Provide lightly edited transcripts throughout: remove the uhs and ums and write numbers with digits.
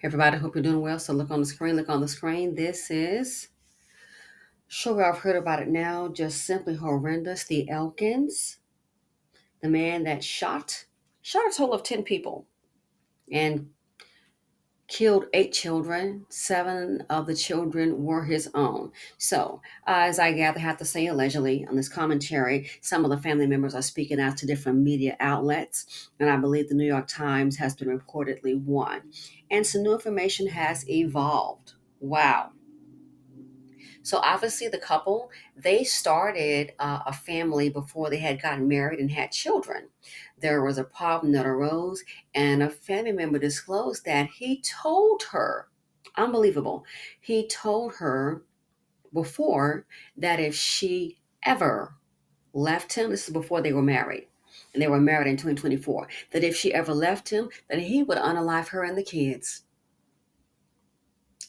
Everybody, hope you're doing well. So look on the screen, look on the screen. This is, sure, I've heard about it now, just simply horrendous. The Elkins, the man that shot a total of 10 people and killed 8 children. 7 of the children were his own. So, as I gather, have to say allegedly on this commentary, some of the family members are speaking out to different media outlets, and I believe the New York Times has been reportedly one. And some new information has evolved. Wow. So obviously, the couple they started a family before they had gotten married and had children. There was a problem that arose, and a family member disclosed that he told her, unbelievable, he told her before that if she ever left him, this is before they were married, and they were married in 2024, that if she ever left him, that he would unalive her and the kids.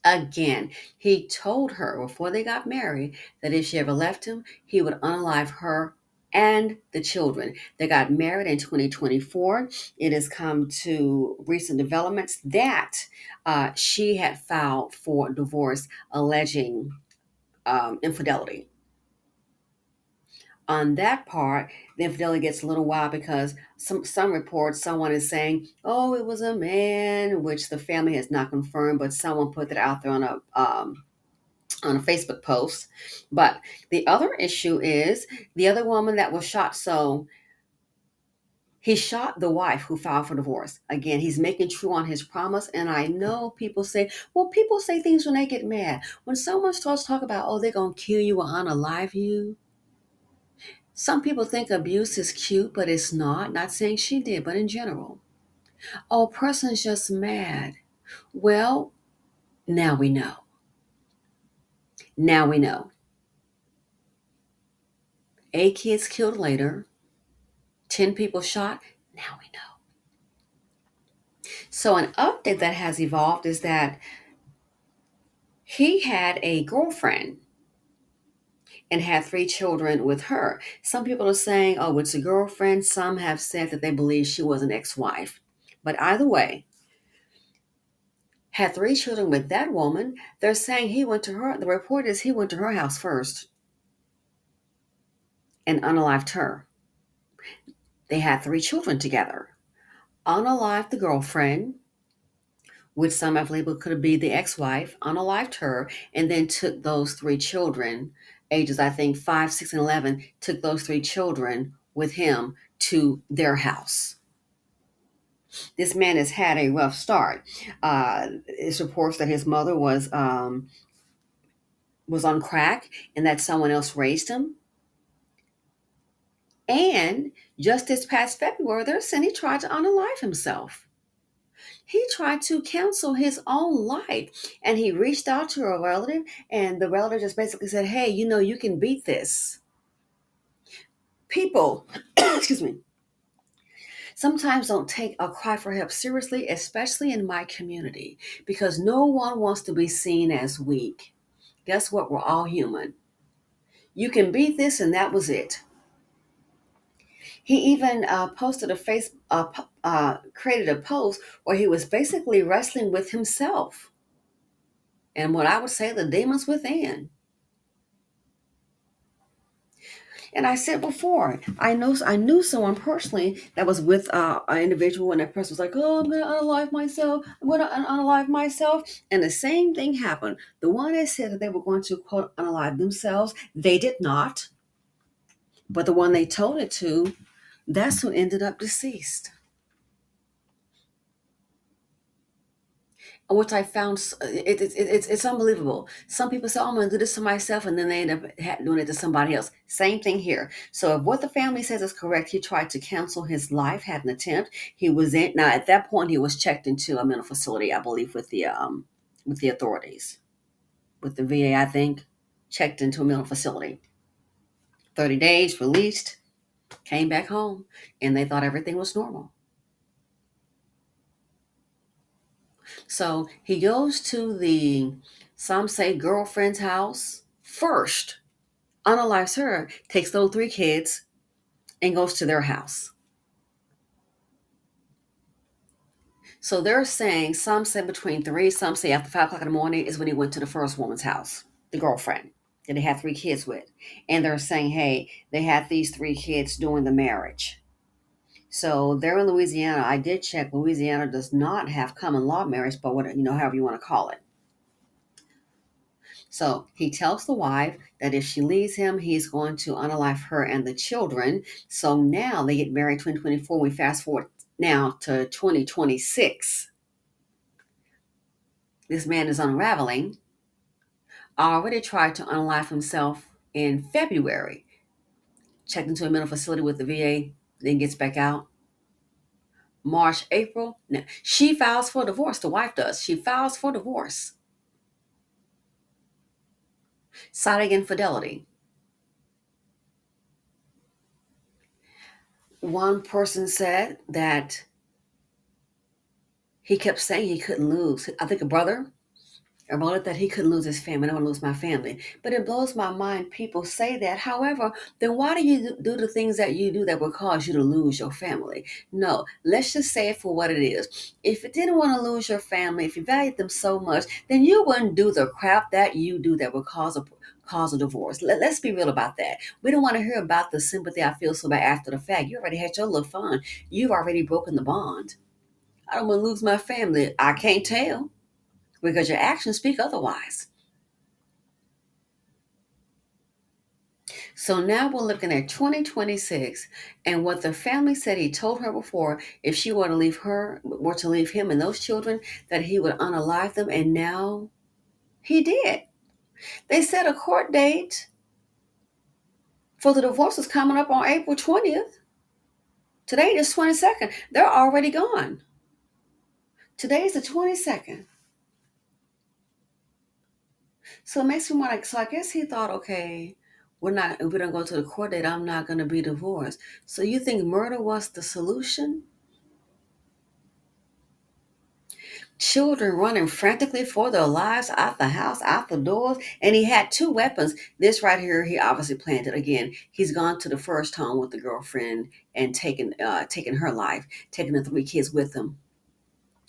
Again, he told her before they got married that if she ever left him, he would unalive her and the children. They got married in 2024. It has come to recent developments that she had filed for divorce alleging infidelity. On that part, the infidelity gets a little wild because some reports someone is saying, "Oh, it was a man," which the family has not confirmed, but someone put that out there on a Facebook post. But the other issue is the other woman that was shot. So he shot the wife who filed for divorce. Again, he's making true on his promise. And I know people say, well, people say things when they get mad. When someone starts talking about, oh, they're going to kill you or unalive you, some people think abuse is cute, but it's not. Not saying she did, but in general. Oh, person's just mad. Well, now we know. Now we know. 8 kids killed later, 10 people shot. Now we know. So, an update that has evolved is that he had a girlfriend and had 3 children with her. Some people are saying, oh, it's a girlfriend. Some have said that they believe she was an ex wife. But either way, had 3 children with that woman. They're saying he went to her. The report is he went to her house first and unalived her. They had 3 children together. Unalived the girlfriend, which some have labeled could be the ex-wife, unalived her, and then took those 3 children, ages I think 5, 6, and 11, took those 3 children with him to their house. This man has had a rough start. It's reports that his mother was on crack and that someone else raised him. And just this past February, they're saying he tried to unalive himself. He tried to cancel his own life, and he reached out to a relative, and the relative just basically said, hey, you can beat this. People, excuse me, sometimes don't take a cry for help seriously, especially in my community, because no one wants to be seen as weak. Guess what? We're all human. You can beat this, and that was it. He even posted created a post where he was basically wrestling with himself and what I would say the demons within. And I said before, I knew someone personally that was with an individual, and that person was like, "Oh, I'm going to unalive myself. I'm going to unalive myself." And the same thing happened. The one that said that they were going to quote unalive themselves, they did not. But the one they told it to, that's who ended up deceased. Which I found it's unbelievable. Some people say, "Oh, I'm going to do this to myself," and then they end up doing it to somebody else. Same thing here. So if what the family says is correct, he tried to cancel his life, had an attempt. He was in now at that point he was checked into a mental facility, I believe, with the authorities, with the VA, I think, checked into a mental facility. 30 days, released, came back home, and they thought everything was normal. So he goes to some say girlfriend's house first, unalives her, takes those 3 kids, and goes to their house. So they're saying, some say between three, some say after 5 o'clock in the morning is when he went to the first woman's house, the girlfriend that they had 3 kids with. And they're saying, hey, they had these 3 kids during the marriage. So they're in Louisiana. I did check. Louisiana does not have common law marriage, but what, however you want to call it. So he tells the wife that if she leaves him, he's going to unalive her and the children. So now they get married 2024. We fast forward now to 2026. This man is unraveling. Already tried to unalive himself in February. Checked into a mental facility with the VA, then gets back out. March, April. Now, she files for divorce. The wife does. She files for divorce, citing infidelity. One person said that he kept saying he couldn't lose. I think a brother about it, that he couldn't lose his family. I don't want to lose my family. But it blows my mind people say that. However, then why do you do the things that you do that would cause you to lose your family? No, let's just say it for what it is. If you didn't want to lose your family, if you valued them so much, then you wouldn't do the crap that you do that would cause a divorce. Let's be real about that. We don't want to hear about the sympathy I feel so bad after the fact. You already had your little fun. You've already broken the bond. I don't want to lose my family. I can't tell because your actions speak otherwise. So now we're looking at 2026 and what the family said he told her before, if she were to leave him and those children, that he would unalive them. And now he did. They set a court date for the divorce is coming up on April 20th. Today is 22nd. They're already gone. Today is the 22nd. So it makes me want to, so I guess he thought, okay, if we don't go to the court date, I'm not going to be divorced. So you think murder was the solution? Children running frantically for their lives out the house, out the doors, and he had 2 weapons. This right here, he obviously planted again. He's gone to the first home with the girlfriend and taken her life, taking the 3 kids with him.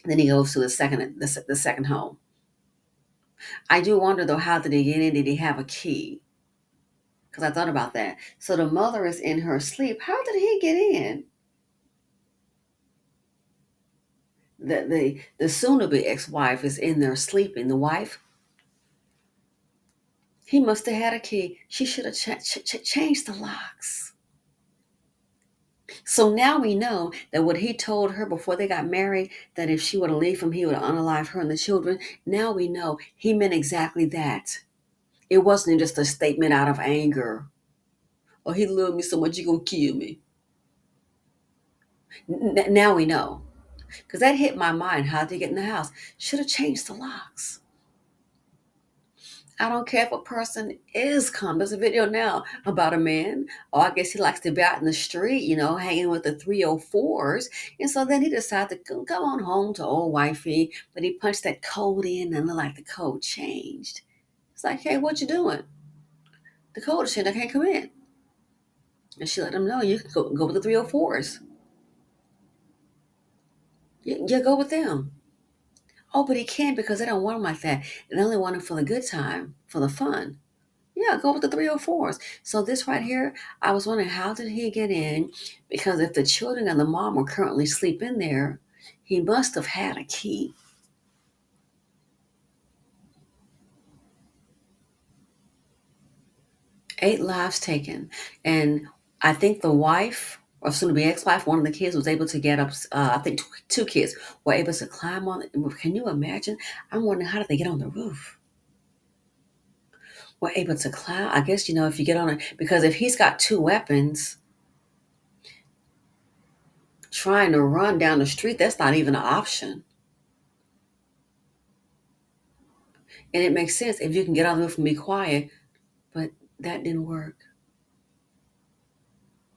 Then he goes to the second home. I do wonder though, how did he get in? Did he have a key? Because I thought about that. So the mother is in her sleep. How did he get in? The soon-to-be ex-wife is in there sleeping. The wife, he must have had a key. She should have changed the locks. So now we know that what he told her before they got married, that if she were to leave him, he would unalive her and the children. Now we know he meant exactly that. It wasn't just a statement out of anger. Oh, he loved me so much, he gonna kill me. Now we know. Because that hit my mind. How did he get in the house? Should have changed the locks. I don't care if a person is calm. There's a video now about a man. Oh, I guess he likes to be out in the street, hanging with the 304s. And so then he decided to come on home to old wifey, but he punched that code in and looked like the code changed. It's like, hey, what you doing? The code is changed. I can't come in. And she let him know, you can go with the 304s. Yeah, go with them. Oh, but he can't because they don't want him like that. They only want him for the good time, for the fun. Yeah, go with the 304s. So this right here, I was wondering, how did he get in? Because if the children and the mom were currently sleeping there, he must have had a key. Eight lives taken. And I think the wife, or soon to be ex-wife, one of the kids was able to get up, I think 2 kids were able to climb on it. Can you imagine? I'm wondering, how did they get on the roof? Were able to climb. I guess, if you get on it, because if he's got 2 weapons, trying to run down the street, that's not even an option. And it makes sense if you can get on the roof and be quiet, but that didn't work.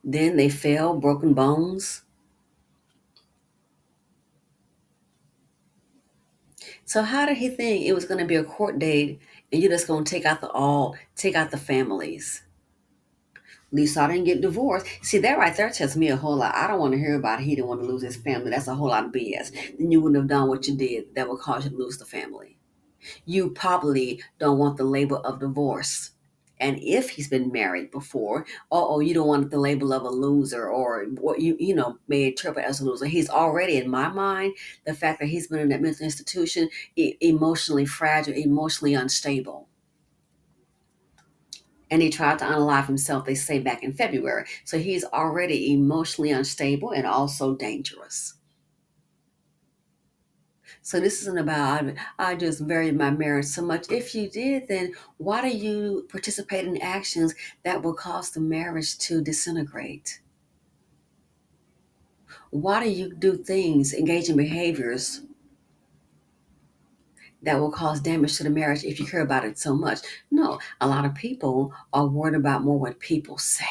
Then they fell, broken bones. So how did he think it was going to be a court date and you're just going to take out the families? At least I didn't get divorced. See, that right there tells me a whole lot. I don't want to hear about he didn't want to lose his family. That's a whole lot of BS. Then you wouldn't have done what you did that would cause you to lose the family. You probably don't want the label of divorce. And if he's been married before, you don't want the label of a loser or what you may interpret as a loser. He's already, in my mind, the fact that he's been in that mental institution, emotionally fragile, emotionally unstable. And he tried to unalive himself, they say, back in February. So he's already emotionally unstable and also dangerous. So this isn't about, I just varied my marriage so much. If you did, then why do you participate in actions that will cause the marriage to disintegrate? Why do you do things, engage in behaviors that will cause damage to the marriage if you care about it so much? No, a lot of people are worried about more what people say,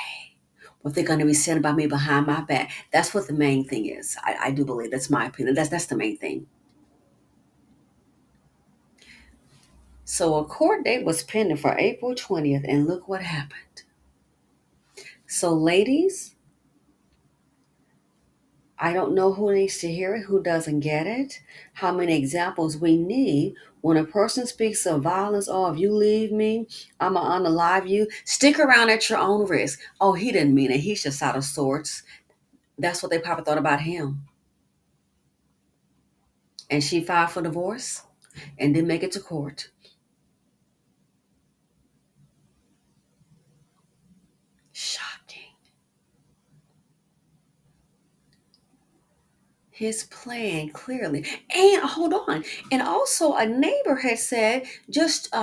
what they're going to be saying about me behind my back. That's what the main thing is. I do believe that's my opinion. That's the main thing. So a court date was pending for April 20th, and look what happened. So, ladies, I don't know who needs to hear it, who doesn't get it, how many examples we need. When a person speaks of violence, oh, if you leave me, I'm going to unalive you. Stick around at your own risk. Oh, he didn't mean it. He's just out of sorts. That's what they probably thought about him. And she filed for divorce and didn't make it to court. Shocking. His plan clearly. And hold on. And also, a neighbor had said just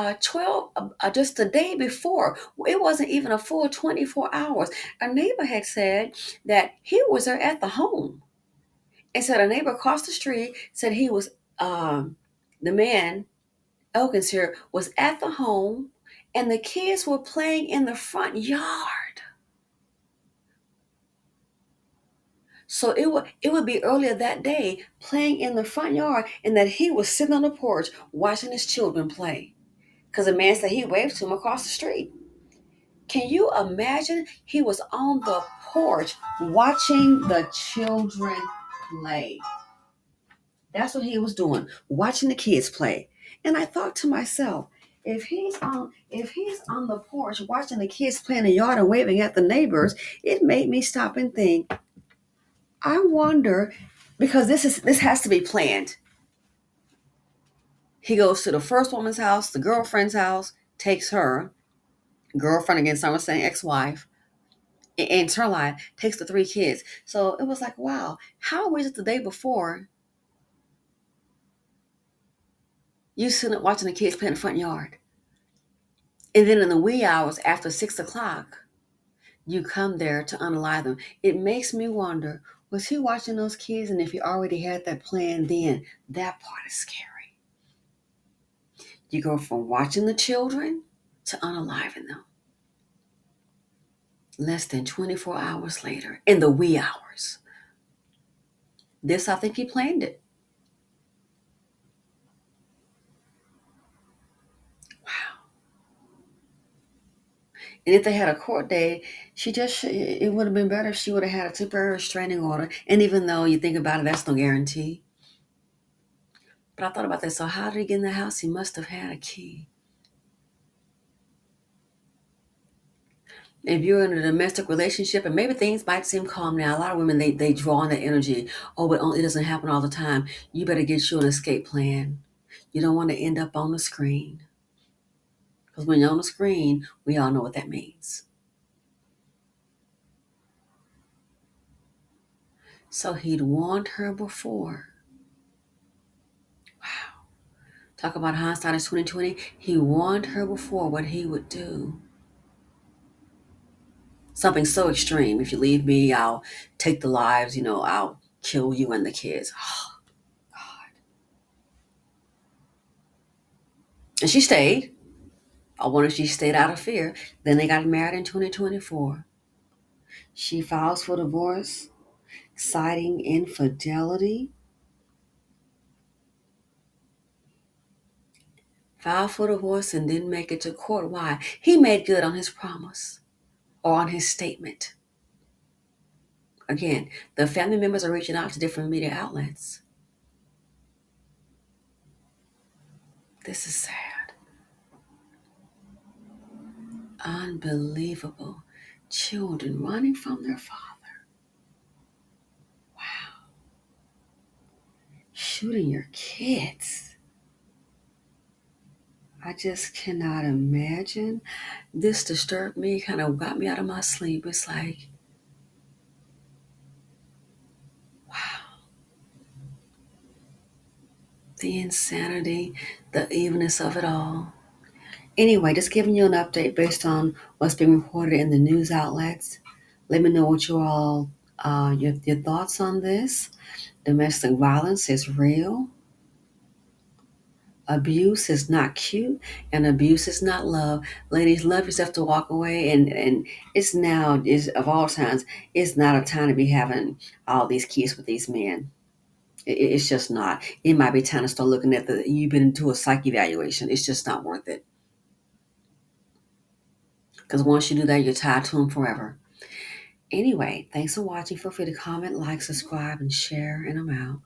just the day before, it wasn't even a full 24 hours. A neighbor had said that he was there at the home. And said a neighbor across the street said he was, the man, Elkins here, was at the home and the kids were playing in the front yard. So it would be earlier that day playing in the front yard and that he was sitting on the porch watching his children play. Because the man said he waved to him across the street. Can you imagine? He was on the porch watching the children play. That's what he was doing, watching the kids play. And I thought to myself, if he's on the porch watching the kids play in the yard and waving at the neighbors, it made me stop and think, I wonder, because this has to be planned. He goes to the first woman's house, the girlfriend's house, takes her girlfriend again. So I'm saying ex-wife, ends her life, takes the three kids. So it was like, wow, how was it the day before you sitting up watching the kids play in the front yard, and then in the wee hours after 6 o'clock, you come there to unalive them? It makes me wonder, was he watching those kids? And if he already had that plan, then that part is scary. You go from watching the children to unaliving them. Less than 24 hours later, in the wee hours. This, I think he planned it. Wow. And if they had a court date, it would have been better if she would have had a temporary restraining order. And even though you think about it, that's no guarantee. But I thought about that. So how did he get in the house? He must have had a key. If you're in a domestic relationship, and maybe things might seem calm now, a lot of women, they draw on that energy. Oh, but it doesn't happen all the time. You better get you an escape plan. You don't want to end up on the screen. Because when you're on the screen, we all know what that means. So he'd warned her before. Wow. Talk about hindsight is 2020. He warned her before what he would do. Something so extreme. If you leave me, I'll take the lives, I'll kill you and the kids. Oh, God. And she stayed. I wonder if she stayed out of fear. Then they got married in 2024. She files for divorce, citing infidelity. Filed for divorce and didn't make it to court. Why? He made good on his promise. or on his statement. Again, the family members are reaching out to different media outlets. This is sad. Unbelievable. Children running from their father. Wow. Shooting your kids. I just cannot imagine. This disturbed me, kind of got me out of my sleep. It's like, wow, the insanity, the evilness of it all. Anyway, just giving you an update based on what's being reported in the news outlets. Let me know what you all, your thoughts on this. Domestic violence is real. Abuse is not cute, and abuse is not love. Ladies, love yourself to walk away, and it's now is of all times. It's not a time to be having all these kids with these men. It's just not. It might be time to start looking at the. You've been into a psych evaluation. It's just not worth it. Because once you do that, you're tied to them forever. Anyway, thanks for watching. Feel free to comment, like, subscribe, and share, and I'm out.